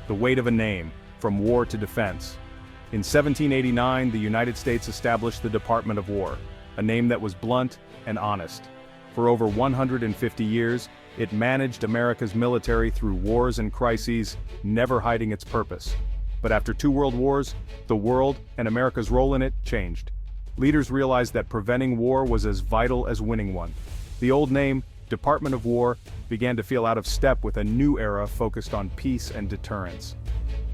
the weight of a name, from war to defense. In 1789, the United States established the Department of War, a name that was blunt and honest. For over 150 years, it managed America's military through wars and crises, never hiding its purpose. But after 2 world wars, the world and America's role in it changed. Leaders realized that preventing war was as vital as winning one. The old name, Department of War, began to feel out of step with a new era focused on peace and deterrence.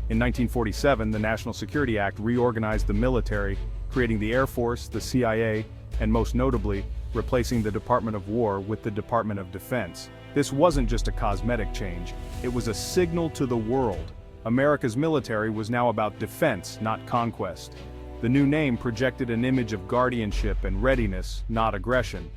In 1947, the National Security Act reorganized the military, creating the Air Force, the CIA, and most notably, replacing the Department of War with the Department of Defense. This wasn't just a cosmetic change, it was a signal to the world. America's military was now about defense, not conquest. The new name projected an image of guardianship and readiness, not aggression.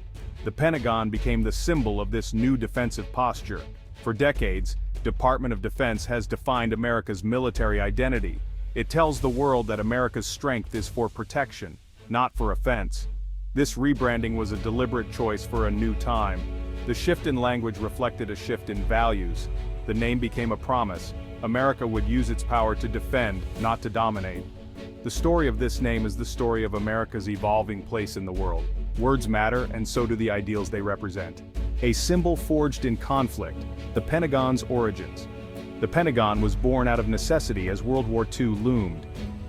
The Pentagon became the symbol of this new defensive posture. For decades, Department of Defense has defined America's military identity. It tells the world that America's strength is for protection, not for offense. This rebranding was a deliberate choice for a new time. The shift in language reflected a shift in values. The name became a promise. America would use its power to defend, not to dominate. The story of this name is the story of America's evolving place in the world. Words matter, and so do the ideals they represent. A symbol forged in conflict, the Pentagon's origins. The Pentagon was born out of necessity as World War II loomed.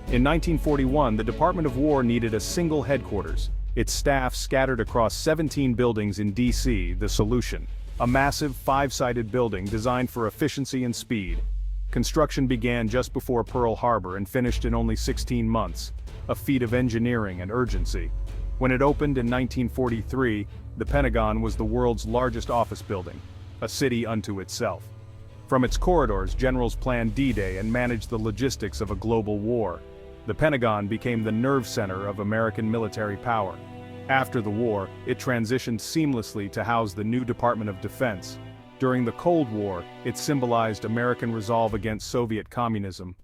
In 1941, the Department of War needed a single headquarters. Its staff scattered across 17 buildings in D.C., the solution. A massive, 5-sided building designed for efficiency and speed. Construction began just before Pearl Harbor and finished in only 16 months, a feat of engineering and urgency. When it opened in 1943, the Pentagon was the world's largest office building, a city unto itself. From its corridors, generals planned D-Day and managed the logistics of a global war. The Pentagon became the nerve center of American military power. After the war, it transitioned seamlessly to house the new Department of Defense. During the Cold War, it symbolized American resolve against Soviet communism.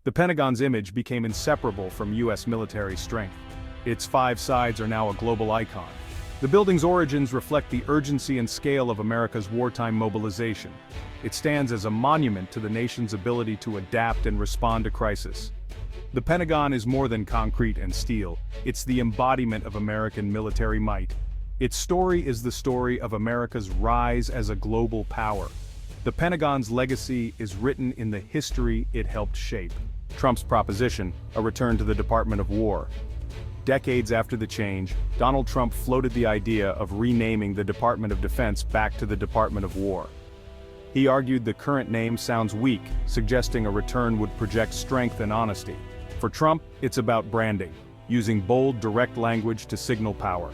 The Pentagon's image became inseparable from U.S. military strength. Its 5 sides are now a global icon. The building's origins reflect the urgency and scale of America's wartime mobilization. It stands as a monument to the nation's ability to adapt and respond to crisis. The Pentagon is more than concrete and steel. It's the embodiment of American military might. Its story is the story of America's rise as a global power. The Pentagon's legacy is written in the history it helped shape. Trump's proposition, a return to the Department of War. Decades after the change, Donald Trump floated the idea of renaming the Department of Defense back to the Department of War. He argued the current name sounds weak, suggesting a return would project strength and honesty. For Trump, it's about branding, using bold, direct language to signal power.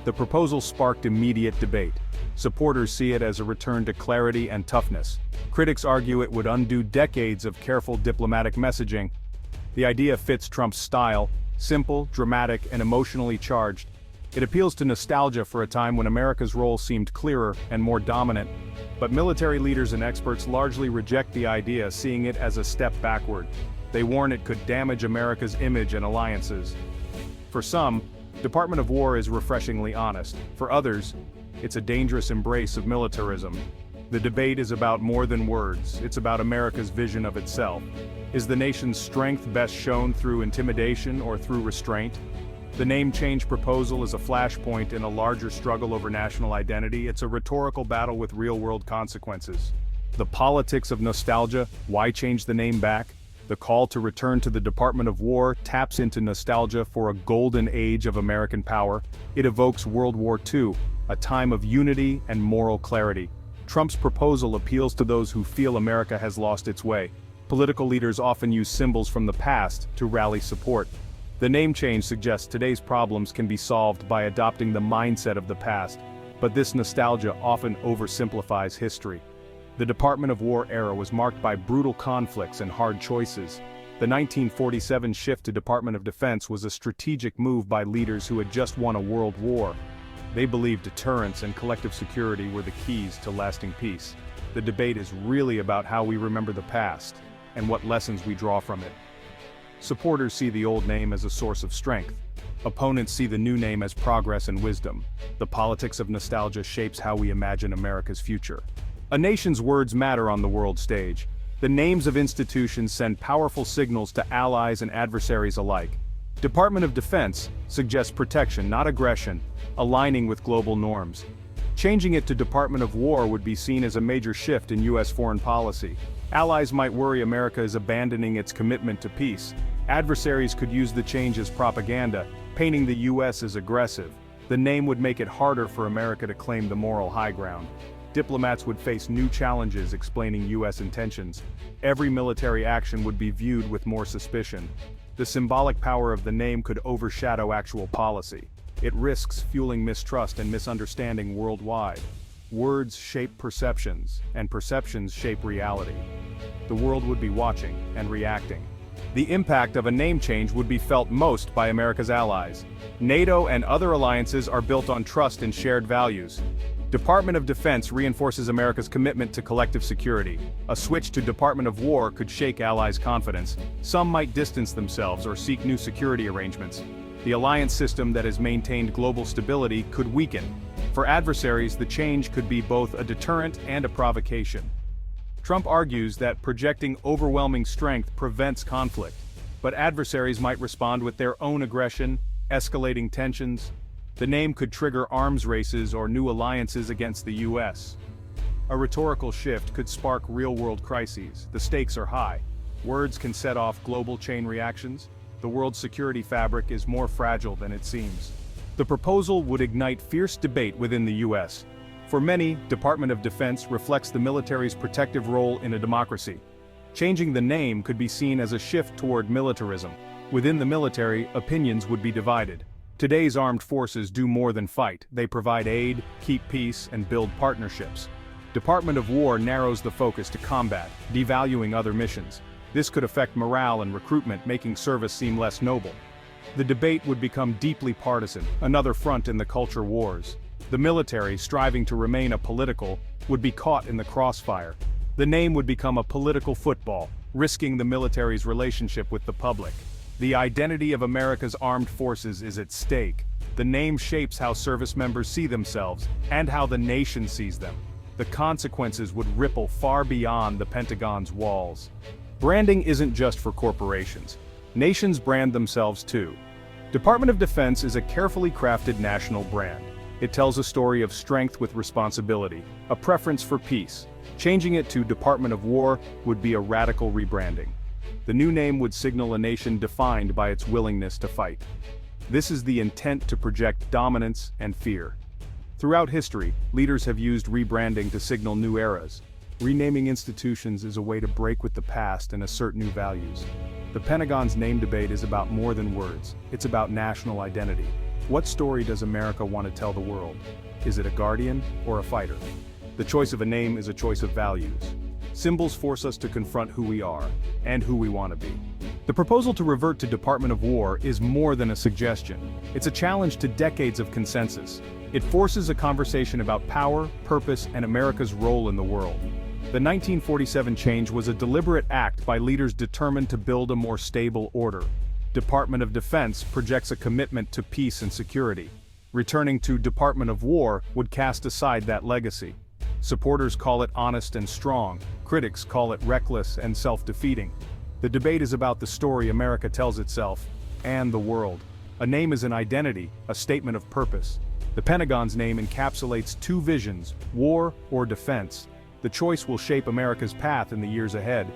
The proposal sparked immediate debate. Supporters see it as a return to clarity and toughness. Critics argue it would undo decades of careful diplomatic messaging. The idea fits Trump's style, simple, dramatic, and emotionally charged. It appeals to nostalgia for a time when America's role seemed clearer and more dominant. But military leaders and experts largely reject the idea, seeing it as a step backward. They warn it could damage America's image and alliances. For some, Department of War is refreshingly honest. For others, it's a dangerous embrace of militarism. The debate is about more than words, it's about America's vision of itself. Is the nation's strength best shown through intimidation or through restraint? The name change proposal is a flashpoint in a larger struggle over national identity. It's a rhetorical battle with real-world consequences. The politics of nostalgia, why change the name back? The call to return to the Department of War taps into nostalgia for a golden age of American power. It evokes World War II, a time of unity and moral clarity. Trump's proposal appeals to those who feel America has lost its way. Political leaders often use symbols from the past to rally support. The name change suggests today's problems can be solved by adopting the mindset of the past, but this nostalgia often oversimplifies history. The Department of War era was marked by brutal conflicts and hard choices. The 1947 shift to Department of Defense was a strategic move by leaders who had just won a world war. They believed deterrence and collective security were the keys to lasting peace. The debate is really about how we remember the past, and what lessons we draw from it. Supporters see the old name as a source of strength. Opponents see the new name as progress and wisdom. The politics of nostalgia shapes how we imagine America's future. A nation's words matter on the world stage. The names of institutions send powerful signals to allies and adversaries alike. Department of Defense suggests protection, not aggression, aligning with global norms. Changing it to Department of War would be seen as a major shift in U.S. foreign policy. Allies might worry America is abandoning its commitment to peace. Adversaries could use the change as propaganda, painting the U.S. as aggressive. The name would make it harder for America to claim the moral high ground. Diplomats would face new challenges explaining U.S. intentions. Every military action would be viewed with more suspicion. The symbolic power of the name could overshadow actual policy. It risks fueling mistrust and misunderstanding worldwide. Words shape perceptions, and perceptions shape reality. The world would be watching and reacting. The impact of a name change would be felt most by America's allies. NATO and other alliances are built on trust and shared values. Department of Defense reinforces America's commitment to collective security. A switch to Department of War could shake allies' confidence. Some might distance themselves or seek new security arrangements. The alliance system that has maintained global stability could weaken. For adversaries, the change could be both a deterrent and a provocation. Trump argues that projecting overwhelming strength prevents conflict, but adversaries might respond with their own aggression, escalating tensions. The name could trigger arms races or new alliances against the U.S. A rhetorical shift could spark real-world crises. The stakes are high. Words can set off global chain reactions. The world's security fabric is more fragile than it seems. The proposal would ignite fierce debate within the U.S. For many, Department of Defense reflects the military's protective role in a democracy. Changing the name could be seen as a shift toward militarism. Within the military, opinions would be divided. Today's armed forces do more than fight. They provide aid, keep peace, and build partnerships. Department of War narrows the focus to combat, devaluing other missions. This could affect morale and recruitment, making service seem less noble. The debate would become deeply partisan, another front in the culture wars. The military, striving to remain apolitical, would be caught in the crossfire. The name would become a political football, risking the military's relationship with the public. The identity of America's armed forces is at stake. The name shapes how service members see themselves, and how the nation sees them. The consequences would ripple far beyond the Pentagon's walls. Branding isn't just for corporations. Nations brand themselves too. Department of Defense is a carefully crafted national brand. It tells a story of strength with responsibility, a preference for peace. Changing it to Department of War would be a radical rebranding. The new name would signal a nation defined by its willingness to fight. This is the intent to project dominance and fear. Throughout history, leaders have used rebranding to signal new eras. Renaming institutions is a way to break with the past and assert new values. The Pentagon's name debate is about more than words. It's about national identity. What story does America want to tell the world? Is it a guardian or a fighter? The choice of a name is a choice of values. Symbols force us to confront who we are, and who we want to be. The proposal to revert to Department of War is more than a suggestion. It's a challenge to decades of consensus. It forces a conversation about power, purpose, and America's role in the world. The 1947 change was a deliberate act by leaders determined to build a more stable order. Department of Defense projects a commitment to peace and security. Returning to Department of War would cast aside that legacy. Supporters call it honest and strong. Critics call it reckless and self-defeating. The debate is about the story America tells itself and the world. A name is an identity, a statement of purpose. The Pentagon's name encapsulates two visions: war or defense. The choice will shape America's path in the years ahead.